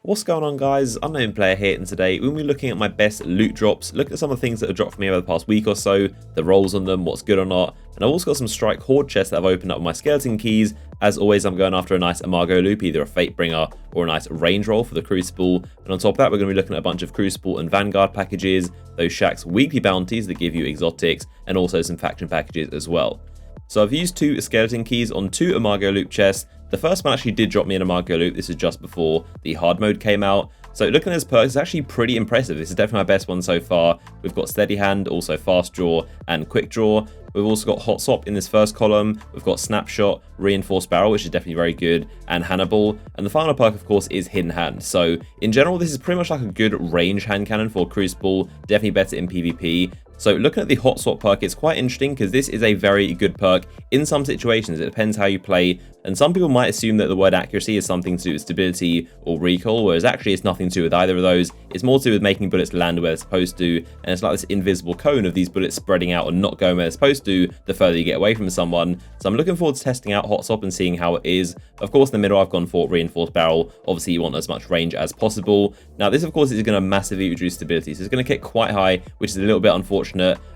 What's going on, guys? Unknown Player here, and today we'll be looking at my best loot drops, looking at some of the things that have dropped for me over the past week or so, the rolls on them, what's good or not, and I've also got some strike Hoard chests that I've opened up with my skeleton keys. As always, I'm going after a nice Imago Loop, either a Fatebringer or a nice range roll for the Crucible, and on top of that we're going to be looking at a bunch of Crucible and Vanguard packages, those Shaxx weekly bounties that give you exotics, and also some faction packages as well. So I've used 2 skeleton keys on 2 Imago Loop chests. The first one actually did drop me an Imago Loop. This is just before the hard mode came out. So looking at his perks, it's actually pretty impressive. This is definitely my best one so far. We've got Steady Hand, also Fast Draw, and Quick Draw. We've also got Hot Swap in this first column. We've got Snapshot, Reinforced Barrel, which is definitely very good, and Hannibal. And the final perk, of course, is Hidden Hand. So in general, this is pretty much like a good range hand cannon for Crucible. Definitely better in PvP. So looking at the Hot Swap perk, it's quite interesting because this is a very good perk in some situations. It depends how you play, and some people might assume that the word accuracy is something to do with stability or recoil, whereas actually it's nothing to do with either of those. It's more to do with making bullets land where they're supposed to, and it's like this invisible cone of these bullets spreading out and not going where they're supposed to the further you get away from someone. So I'm looking forward to testing out Hot Swap and seeing how it is. Of course, in the middle I've gone for Reinforced Barrel. Obviously you want as much range as possible. Now this, of course, is going to massively reduce stability, so it's going to kick quite high, which is a little bit unfortunate.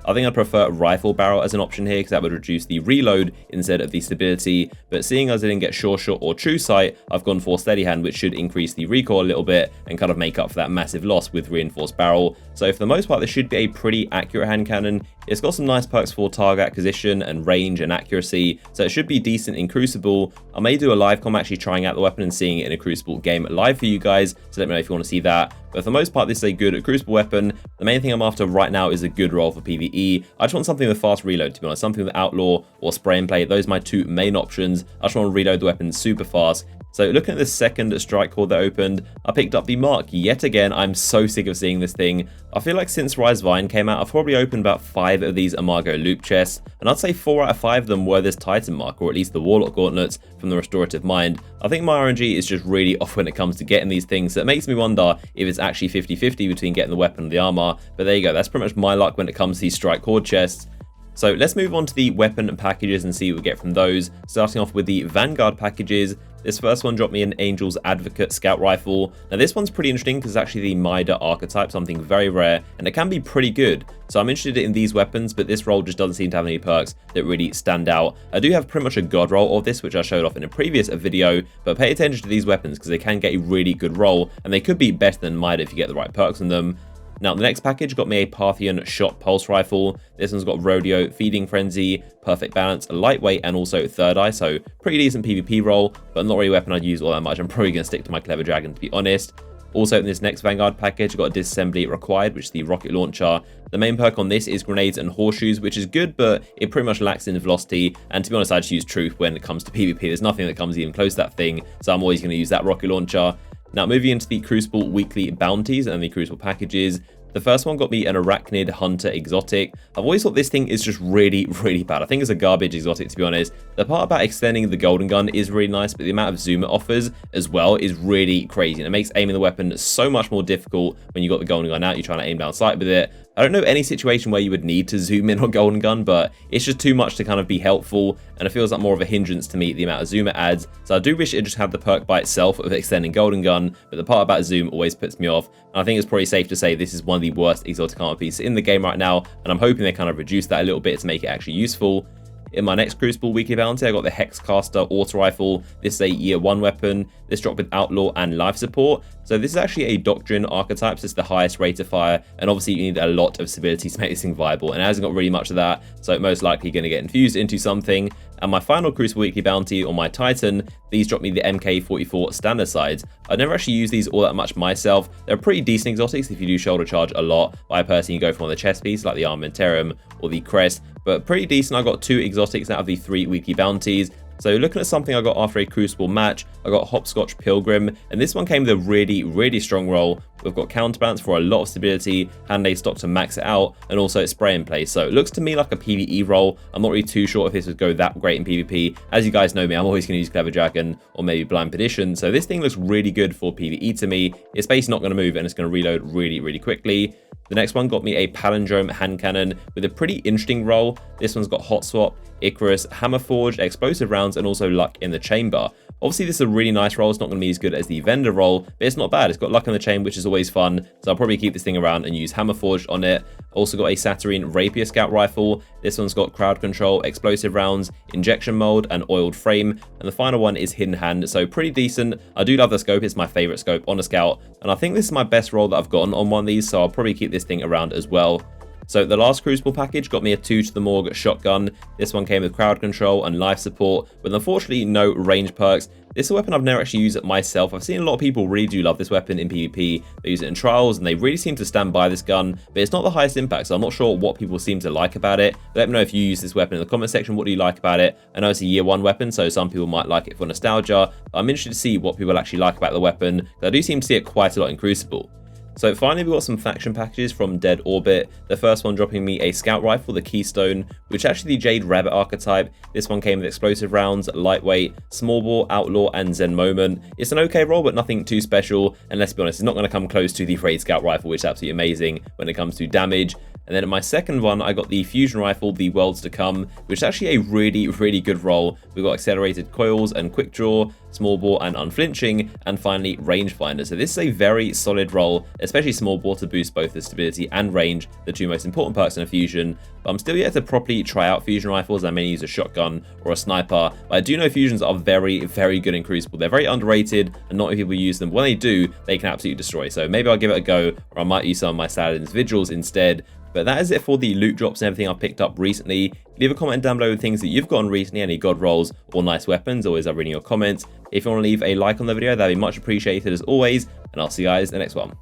I think I prefer Rifle Barrel as an option here because that would reduce the reload instead of the stability, but seeing as I didn't get Sure Shot or True Sight, I've gone for Steady Hand, which should increase the recoil a little bit and kind of make up for that massive loss with Reinforced Barrel. So for the most part, this should be a pretty accurate hand cannon. It's got some nice perks for target acquisition and range and accuracy, so it should be decent in Crucible. I may do a live com actually trying out the weapon and seeing it in a Crucible game live for you guys, so let me know if you want to see that. But for the most part, this is a good Crucible weapon. The main thing I'm after right now is a good roll for PvE. I just want something with fast reload, to be honest. Something with Outlaw or Spray and Play. Those are my 2 main options. I just want to reload the weapon super fast. So looking at the second strike Hoard that opened, I picked up the Mark yet again. I'm so sick of seeing this thing. I feel like since Rise Vine came out, I've probably opened about 5 of these Imago Loop chests, and I'd say 4 out of 5 of them were this Titan Mark, or at least the Warlock Gauntlets from the Restorative Mind. I think my RNG is just really off when it comes to getting these things, so it makes me wonder if it's actually 50-50 between getting the weapon and the armor. But there you go, that's pretty much my luck when it comes to these strike Hoard chests. So let's move on to the weapon packages and see what we get from those. Starting off with the Vanguard packages. This first one dropped me an Angel's Advocate Scout Rifle. Now this one's pretty interesting because it's actually the Mida archetype, something very rare, and it can be pretty good. So I'm interested in these weapons, but this roll just doesn't seem to have any perks that really stand out. I do have pretty much a god roll of this, which I showed off in a previous video, but pay attention to these weapons because they can get a really good roll, and they could be better than Mida if you get the right perks on them. Now, the next package got me a Parthian Shot Pulse Rifle. This one's got Rodeo, Feeding Frenzy, Perfect Balance, Lightweight, and also Third Eye, so pretty decent PvP roll, but not really a weapon I'd use all that much. I'm probably going to stick to my Clever Dragon, to be honest. Also, in this next Vanguard package, I've got a Disassembly Required, which is the Rocket Launcher. The main perk on this is Grenades and Horseshoes, which is good, but it pretty much lacks in Velocity, and to be honest, I just use Truth when it comes to PvP. There's nothing that comes even close to that thing, so I'm always going to use that Rocket Launcher. Now, moving into the Crucible weekly bounties and the Crucible packages. The first one got me an Arachnid Hunter exotic. I've always thought this thing is just really bad. I think it's a garbage exotic, to be honest. The part about extending the golden gun is really nice, but the amount of zoom it offers as well is really crazy, and it makes aiming the weapon so much more difficult when you got the golden gun out. You're trying to aim down sight with it. I don't know any situation where you would need to zoom in on golden gun, but it's just too much to kind of be helpful, and it feels like more of a hindrance to me, the amount of zoom it adds. So I do wish it just had the perk by itself of extending golden gun, but the part about zoom always puts me off. And I think it's probably safe to say this is one of the worst exotic armor pieces in the game right now, and I'm hoping they kind of reduce that a little bit to make it actually useful. In my next Crucible weekly bounty, I got the Hexcaster Auto Rifle. This is a Year 1 weapon. This dropped with Outlaw and Life Support. So this is actually a Doctrine archetype, so it's the highest rate of fire, and obviously you need a lot of stability to make this thing viable, and it hasn't got really much of that, so most likely going to get infused into something. And my final Crucible weekly bounty on my Titan, these dropped me the MK44 standard sides. I've never actually used these all that much myself. They're pretty decent exotics if you do shoulder charge a lot, but I personally go for one of the chest pieces like the Armamentorium or the Crest, but pretty decent. I got 2 exotics out of the 3 weekly bounties. So looking at something I got after a Crucible match, I got Hopscotch Pilgrim, and this one came with a really strong roll We've got counterbalance for a lot of stability, hand aid stock to max it out, and also spray in place. So it looks to me like a PvE role. I'm not really too sure if this would go that great in PvP. As you guys know me, I'm always going to use Clever Dragon or maybe Blind Perdition. So this thing looks really good for PvE to me. It's basically not going to move and it's going to reload really quickly. The next one got me a Palindrome hand cannon with a pretty interesting role. This one's got Hot Swap, Icarus, Hammer Forged, explosive rounds, and also luck in the chamber. Obviously, this is a really nice roll. It's not going to be as good as the vendor roll, but it's not bad. It's got luck in the chain, which is always fun. So I'll probably keep this thing around and use Hammer Forged on it. Also got a Satyrine Rapier Scout Rifle. This one's got crowd control, explosive rounds, injection mold, and oiled frame. And the final one is Hidden Hand. So pretty decent. I do love the scope. It's my favorite scope on a Scout. And I think this is my best roll that I've gotten on one of these. So I'll probably keep this thing around as well. So the last Crucible package got me a 2 to the Morgue shotgun. This one came with crowd control and life support, with unfortunately no range perks. This is a weapon I've never actually used myself. I've seen a lot of people really do love this weapon in PvP. They use it in trials and they really seem to stand by this gun, but it's not the highest impact, so I'm not sure what people seem to like about it. Let me know if you use this weapon in the comment section. What do you like about it? I know it's a year 1 weapon, so some people might like it for nostalgia. I'm interested to see what people actually like about the weapon, because I do seem to see it quite a lot in Crucible. So finally, we got some faction packages from Dead Orbit. The first one dropping me a scout rifle, the Keystone, which is actually the Jade Rabbit archetype. This one came with explosive rounds, lightweight, small ball, outlaw, and Zen Moment. It's an okay roll, but nothing too special. And let's be honest, it's not going to come close to the Raid Scout rifle, which is absolutely amazing when it comes to damage. And then at my second one, I got the Fusion Rifle, the Worlds to Come, which is actually a really good roll. We've got accelerated coils and quick draw, small bore and unflinching, and finally rangefinder. So this is a very solid roll, especially small bore to boost both the stability and range, the 2 most important perks in a fusion. But I'm still yet to properly try out fusion rifles. I may use a shotgun or a sniper, but I do know fusions are very good in Crucible. They're very underrated and not many people use them. When they do, they can absolutely destroy. So maybe I'll give it a go, or I might use some of my Saladin's Vigils instead. But that is it for the loot drops and everything I've picked up recently. Leave a comment down below with things that you've gotten recently, any god rolls or nice weapons. Always love reading your comments. If you want to leave a like on the video, that'd be much appreciated as always. And I'll see you guys in the next one.